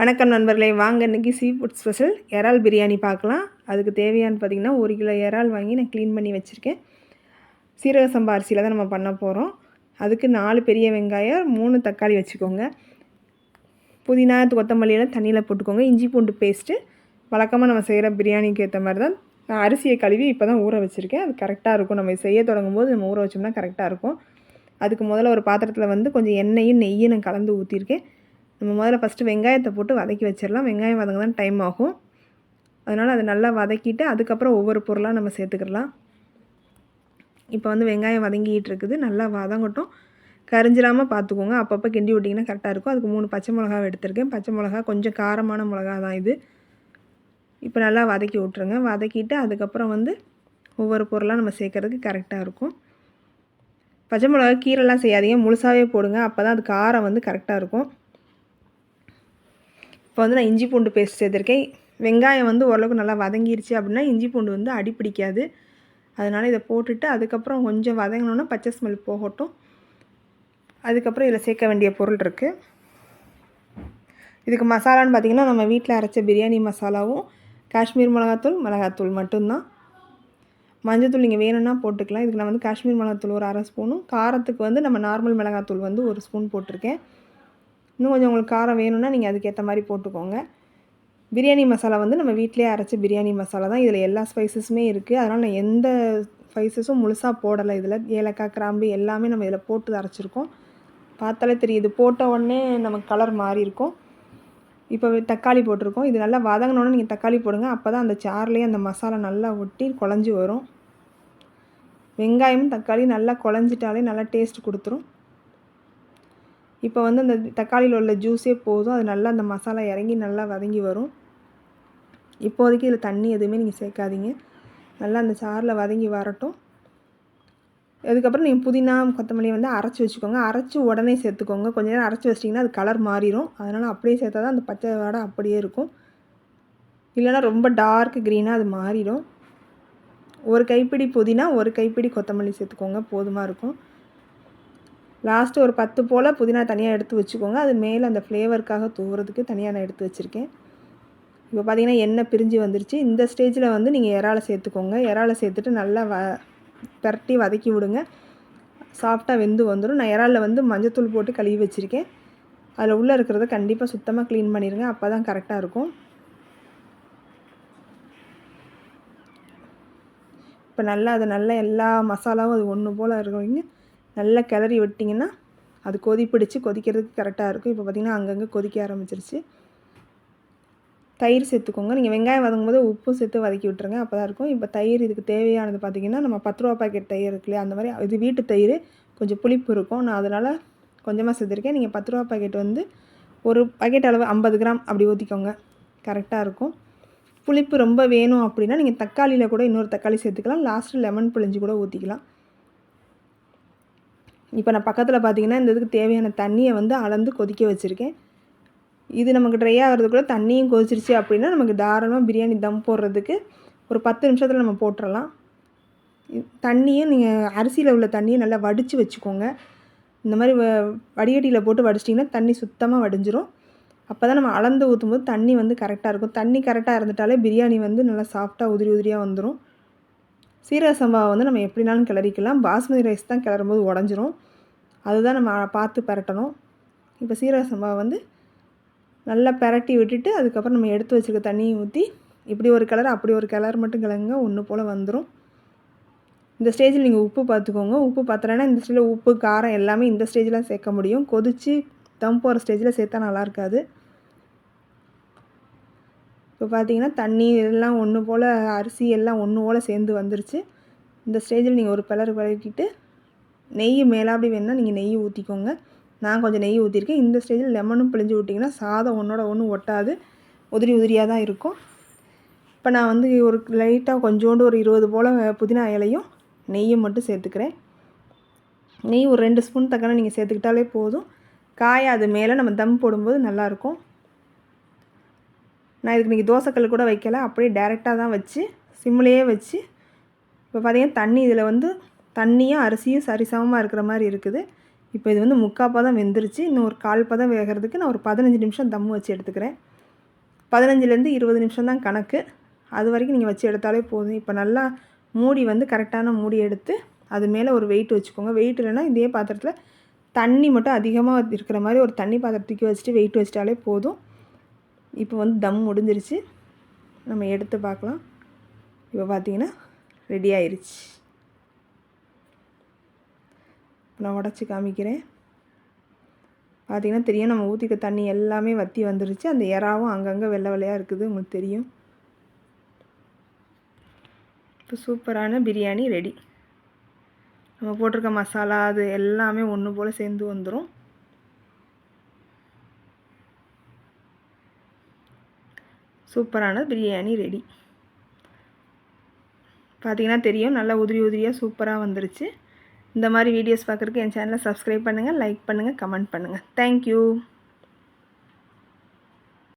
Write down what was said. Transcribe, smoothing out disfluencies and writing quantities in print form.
வணக்கம் நண்பர்களே, வாங்க இன்றைக்கி சீ ஃபுட் ஸ்பெஷல் இறால் பிரியாணி பார்க்கலாம். அதுக்கு தேவையானது பார்த்திங்கன்னா 1 கிலோ இறால் வாங்கி நான் க்ளீன் பண்ணி வச்சுருக்கேன். சீரக சம்பா அரிசியில் தான் நம்ம பண்ண போகிறோம். அதுக்கு 4 பெரிய வெங்காயம், 3 தக்காளி வச்சுக்கோங்க. புதினா கொத்தமல்லியெல்லாம் தண்ணியில் போட்டுக்கோங்க. இஞ்சி பூண்டு பேஸ்ட்டு வழக்கமாக நம்ம செய்கிற பிரியாணிக்கு ஏற்ற மாதிரி தான். நான் அரிசியை கழுவி இப்போ தான் ஊற வச்சுருக்கேன். அது கரெக்டாக இருக்கும். நம்ம செய்ய தொடங்கும் போது நம்ம ஊற வச்சோம்னா கரெக்டாக இருக்கும். அதுக்கு முதல்ல ஒரு பாத்திரத்தில் வந்து கொஞ்சம் எண்ணெயும் நெய்யும் நான் கலந்து ஊற்றிருக்கேன். நம்ம முதல்ல ஃபஸ்ட்டு வெங்காயத்தை போட்டு வதக்கி வச்சிடலாம். வெங்காயம் வதங்க தான் டைம் ஆகும். அதனால் அதை நல்லா வதக்கிட்டு அதுக்கப்புறம் ஒவ்வொரு பொருளாக நம்ம சேர்த்துக்கிடலாம். இப்போ வந்து வெங்காயம் வதங்கிட்டு இருக்குது. நல்லா வதங்கட்டும். கரிஞ்சிடாமல் பார்த்துக்கோங்க. அப்பப்போ கிண்டி விட்டிங்கன்னா கரெக்டாக இருக்கும். அதுக்கு 3 பச்சை மிளகாவை எடுத்திருக்கேன். பச்சை மிளகா கொஞ்சம் காரமான மிளகா தான் இது. இப்போ நல்லா வதக்கி விட்ருங்க. வதக்கிட்டு அதுக்கப்புறம் வந்து ஒவ்வொரு பொருளாக நம்ம சேர்க்குறதுக்கு கரெக்டாக இருக்கும். பச்சை மிளகா கீரைலாம் செய்யாதீங்க, முழுசாகவே போடுங்க. அப்போ தான் அது காரம் வந்து கரெக்டாக இருக்கும். இப்போ வந்து நான் இஞ்சி பூண்டு பேஸ்ட் சேர்த்துருக்கேன். வெங்காயம் வந்து ஓரளவுக்கு நல்லா வதங்கிருச்சு அப்படின்னா இஞ்சி பூண்டு வந்து அடி பிடிக்காது. அதனால் இதை போட்டுட்டு அதுக்கப்புறம் கொஞ்சம் வதங்கினோன்னா பச்சை ஸ்மெல் போகட்டும். அதுக்கப்புறம் இதில் சேர்க்க வேண்டிய பொருள் இருக்குது. இதுக்கு மசாலான்னு பார்த்திங்கன்னா நம்ம வீட்டில் அரைச்ச பிரியாணி மசாலாவும் காஷ்மீர் மிளகாத்தூள் மட்டும்தான். மஞ்சத்தூள் நீங்கள் வேணும்னா போட்டுக்கலாம். இதுக்கு நான் வந்து காஷ்மீர் மிளகாத்தூள் ஒரு 1/2 ஸ்பூனும், காரத்துக்கு வந்து நம்ம நார்மல் மிளகாத்தூள் வந்து 1 ஸ்பூன் போட்டிருக்கேன். இன்னும் கொஞ்சம் உங்களுக்கு காரம் வேணும்னா நீங்கள் அதுக்கேற்ற மாதிரி போட்டுக்கோங்க. பிரியாணி மசாலா வந்து நம்ம வீட்டிலே அரைச்ச பிரியாணி மசாலா தான். இதில் எல்லா ஸ்பைசஸுமே இருக்குது. அதனால் நான் எந்த ஸ்பைசஸும் முழுசாக போடலை. இதில் ஏலக்காய், கிராம்பு எல்லாமே நம்ம இதில் போட்டு அரைச்சிருக்கோம். பார்த்தாலே தெரியுது. போட்ட உடனே நமக்கு கலர் மாறி இருக்கும். இப்போ தக்காளி போட்டிருக்கோம். இது நல்லா வதங்கினோன்னே நீங்கள் தக்காளி போடுங்க. அப்போ தான் அந்த சாறுலேயே அந்த மசாலா நல்லா ஒட்டி குழஞ்சி வரும். வெங்காயமும் தக்காளி நல்லா குழஞ்சிட்டாலே நல்லா டேஸ்ட் கொடுத்துரும். இப்போ வந்து அந்த தக்காளியில் உள்ள ஜூஸே போதும். அது நல்லா அந்த மசாலா இறங்கி நல்லா வதங்கி வரும். இப்போதைக்கு இதில் தண்ணி எதுவுமே நீங்கள் சேர்க்காதீங்க. நல்லா அந்த சாறில் வதங்கி வரட்டும். அதுக்கப்புறம் நீங்கள் புதினா கொத்தமல்லி வந்து அரைச்சி வச்சுக்கோங்க. அரைச்சி உடனே சேர்த்துக்கோங்க. கொஞ்ச நேரம் அரைச்சி வச்சிட்டிங்கன்னா அது கலர் மாறிடும். அதனால் அப்படியே சேர்த்தா தான் அந்த பச்சை வாடை அப்படியே இருக்கும். இல்லைனா ரொம்ப டார்க் க்ரீனாக அது மாறிடும். ஒரு கைப்பிடி புதினா, ஒரு கைப்பிடி கொத்தமல்லி சேர்த்துக்கோங்க, போதுமாக இருக்கும். லாஸ்ட்டு ஒரு 10 போல் புதினா தனியாக எடுத்து வச்சுக்கோங்க. அது மேலே அந்த ஃப்ளேவருக்காக தூவுறதுக்கு தனியாக நான் எடுத்து வச்சுருக்கேன். இப்போ பார்த்திங்கன்னா எண்ணெய் பிரிஞ்சு வந்துருச்சு. இந்த ஸ்டேஜில் வந்து நீங்கள் இறாலை சேர்த்துக்கோங்க. இறாலை சேர்த்துட்டு நல்லா பரட்டி வதக்கி விடுங்க. சாஃப்டாக வெந்து வந்துடும். நான் இறாலில் வந்து மஞ்சத்தூள் போட்டு கழுவி வச்சுருக்கேன். அதில் உள்ளே இருக்கிறத கண்டிப்பாக சுத்தமாக க்ளீன் பண்ணிடுங்க. அப்போ தான் கரெக்டாக இருக்கும். இப்போ நல்லா எல்லா மசாலாவும் அது ஒன்று போல் இருக்குங்க. நல்லா கிளறி விட்டிங்கன்னா அது கொதிக்கிறதுக்கு கரெக்டாக இருக்கும். இப்போ பார்த்திங்கன்னா அங்கங்கே கொதிக்க ஆரம்பிச்சிருச்சு. தயிர் சேர்த்துக்கோங்க. நீங்கள் வெங்காயம் வதங்கும்போது உப்பும் சேர்த்து வதக்கி விட்டுருங்க. அப்போ தான் இருக்கும். இப்போ தயிர் இதுக்கு தேவையானது பார்த்திங்கன்னா நம்ம 10 ரூபா பாக்கெட் தயிர் இருக்கு இல்லையா, அந்த மாதிரி இது வீட்டு தயிர் கொஞ்சம் புளிப்பு இருக்கும். நான் அதனால் கொஞ்சமாக சேர்த்துருக்கேன். நீங்கள் 10 ரூபா பாக்கெட் வந்து ஒரு பாக்கெட் அளவு 50 கிராம் அப்படி ஊற்றிக்கோங்க, கரெக்டாக இருக்கும். புளிப்பு ரொம்ப வேணும் அப்படின்னா நீங்கள் தக்காளியில் கூட இன்னொரு தக்காளி சேர்த்துக்கலாம். லாஸ்ட்டு லெமன் பிழிஞ்சு கூட ஊற்றிக்கலாம். இப்போ நான் பக்கத்தில் பார்த்திங்கன்னா இந்த இதுக்கு தேவையான தண்ணியை வந்து அளந்து கொதிக்க வச்சுருக்கேன். இது நமக்கு ட்ரை ஆகிறதுக்குள்ளே தண்ணியும் கொதிச்சிருச்சு அப்படின்னா நமக்கு தாராளமாக பிரியாணி தம் போடுறதுக்கு ஒரு 10 நிமிஷத்தில் நம்ம போட்டுடலாம். தண்ணியும் நீங்கள் அரிசியில் உள்ள தண்ணியை நல்லா வடித்து வச்சுக்கோங்க. இந்த மாதிரி வடிகட்டியில் போட்டு வடிச்சிட்டிங்கன்னா தண்ணி சுத்தமாக வடிஞ்சிரும். அப்போ தான் நம்ம அளந்து ஊற்றும்போது தண்ணி வந்து கரெக்டாக இருக்கும். தண்ணி கரெக்டாக இருந்துட்டாலே பிரியாணி வந்து நல்லா சாஃப்டாக உதிரியாக வந்துடும். சீரக சம்பாவை வந்து நம்ம எப்படினாலும் கிளறிக்கலாம். பாஸ்மதி ரைஸ் தான் கிளறும்போது உடஞ்சிரும். அதுதான் நம்ம பார்த்து பரட்டணும். இப்போ சீரக சம்பாவை வந்து நல்லா பரட்டி விட்டுட்டு அதுக்கப்புறம் நம்ம எடுத்து வச்சுருக்க தண்ணியை ஊற்றி இப்படி ஒரு கலர் அப்படி ஒரு கலர் மட்டும் கிளங்க ஒன்று போல் வந்துடும். இந்த ஸ்டேஜில் நீங்கள் உப்பு பார்த்துக்கோங்க. உப்பு பத்தலைன்னா இந்த ஸ்டேஜில் உப்பு காரம் எல்லாமே இந்த ஸ்டேஜில் சேர்க்க முடியும். கொதித்து தம் போகிற ஸ்டேஜில் சேர்த்தா நல்லா இருக்காது. இப்போ பார்த்திங்கன்னா தண்ணி எல்லாம் ஒன்று போல் அரிசி எல்லாம் ஒன்று போல் சேர்ந்து வந்துருச்சு. இந்த ஸ்டேஜில் நீங்கள் ஒரு பரட்டிட்டு நெய் மேலாப்படி வேணுன்னா நீங்கள் நெய் ஊற்றிக்கோங்க. நான் கொஞ்சம் நெய் ஊற்றிருக்கேன். இந்த ஸ்டேஜில் லெமனும் பிழிஞ்சு விட்டிங்கன்னா சாதம் ஒன்றோட ஒன்று ஒட்டாது, உதிரியாக தான் இருக்கும். இப்போ நான் வந்து ஒரு லைட்டாக கொஞ்சோண்டு ஒரு 20 போல் புதினா இலையும் நெய்யும் மட்டும் சேர்த்துக்கிறேன். நெய் ஒரு 2 ஸ்பூன் தக்கன நீங்கள் சேர்த்துக்கிட்டாலே போதும். அது மேலே நம்ம தம் போடும்போது நல்லாயிருக்கும். நான் இதுக்கு நீங்கள் தோசைக்கல் கூட வைக்கல, அப்படியே டேரெக்டாக தான் வச்சு சிம்லேயே வச்சு இப்போ பார்த்திங்கன்னா தண்ணி இதில் வந்து தண்ணியும் அரிசியும் சரிசமமாக இருக்கிற மாதிரி இருக்குது. இப்போ இது வந்து 3/4 பதம் வெந்துருச்சு. இன்னும் ஒரு 1/4 பதம் வேகிறதுக்கு நான் ஒரு 15 நிமிஷம் தம் வச்சு எடுத்துக்கிறேன். 15லேருந்து 20 நிமிஷம் தான் கணக்கு. அது வரைக்கும் நீங்கள் வச்சு எடுத்தாலே போதும். இப்போ நல்லா மூடி வந்து கரெக்டான மூடி எடுத்து அது மேலே ஒரு வெயிட் வச்சுக்கோங்க. வெயிட் இல்லைன்னா இதே பாத்திரத்தில் தண்ணி மட்டும் அதிகமாக இருக்கிற மாதிரி ஒரு தண்ணி பாத்திரம் தூக்கி வச்சுட்டு வெயிட் வச்சிட்டாலே போதும். இப்போ வந்து தம் முடிஞ்சிருச்சு. நம்ம எடுத்து பார்க்கலாம். இப்போ பார்த்தீங்கன்னா ரெடி ஆயிடுச்சு. நான் உடச்சி காமிக்கிறேன். பார்த்திங்கன்னா தெரியும், நம்ம ஊற்றிக்க தண்ணி எல்லாமே வற்றி வந்துருச்சு. அந்த இறாவும் அங்கங்கே வெள்ளை வெள்ளையாக இருக்குது, உங்களுக்கு தெரியும். இப்போ சூப்பரான பிரியாணி ரெடி. நம்ம போட்டிருக்க மசாலா அது எல்லாமே ஒன்று போல் சேர்ந்து வந்துடும். சூப்பரான பிரியாணி ரெடி. பார்த்திங்கன்னா தெரியும், நல்லா உதிரி உதிரியாக சூப்பராக வந்துருச்சு. இந்த மாதிரி வீடியோஸ் பார்க்குறதுக்கு என் சேனலை சப்ஸ்கிரைப் பண்ணுங்கள், லைக் பண்ணுங்கள், கமெண்ட் பண்ணுங்கள். தேங்க்யூ.